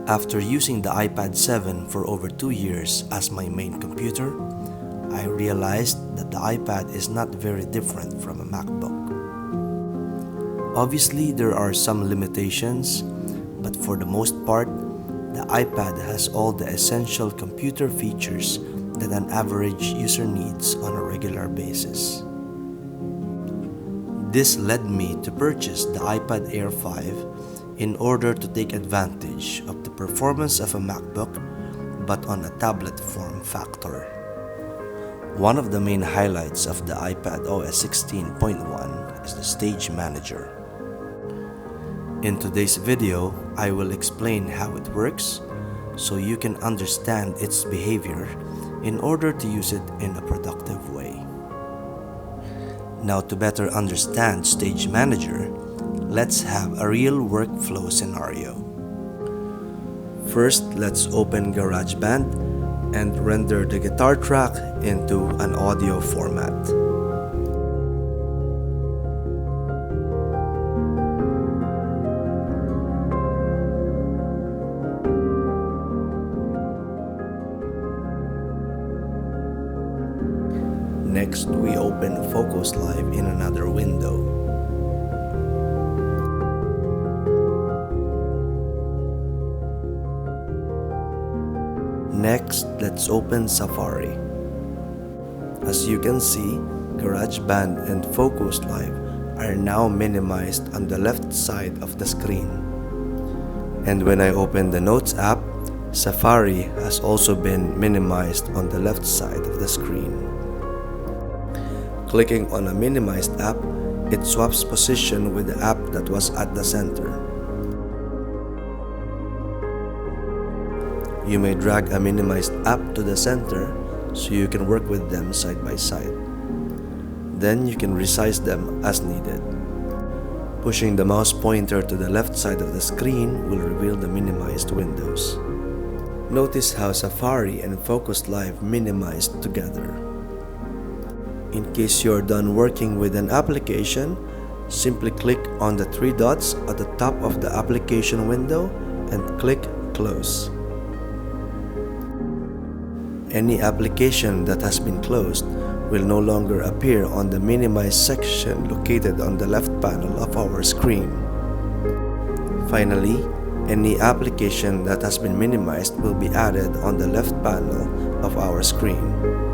After using the iPad 7 for over 2 years as my main computer, I realized that the iPad is not very different from a MacBook. Obviously, there are some limitations, but for the most part, the iPad has all the essential computer features that an average user needs on a regular basis. This led me to purchase the iPad Air 5 in order to take advantage of the performance of a MacBook but on a tablet form factor. One of the main highlights of the iPadOS 16.1 is the Stage Manager. In today's video, I will explain how it works so you can understand its behavior in order to use it in a productive way. Now, to better understand Stage Manager, let's have a real workflow scenario. First, let's open GarageBand and render the guitar track into an audio format. Next, we open Focus Live in another window. Next, let's open Safari. As you can see, GarageBand and Focus Live are now minimized on the left side of the screen. And when I open the Notes app, Safari has also been minimized on the left side of the screen. Clicking on a minimized app, it swaps position with the app that was at the center. You may drag a minimized app to the center so you can work with them side by side. Then you can resize them as needed. Pushing the mouse pointer to the left side of the screen will reveal the minimized windows. Notice how Safari and Focus Live minimized together. In case you're done working with an application, simply click on the three dots at the top of the application window and click Close. Any application that has been closed will no longer appear on the minimized section located on the left panel of our screen. Finally, any application that has been minimized will be added on the left panel of our screen.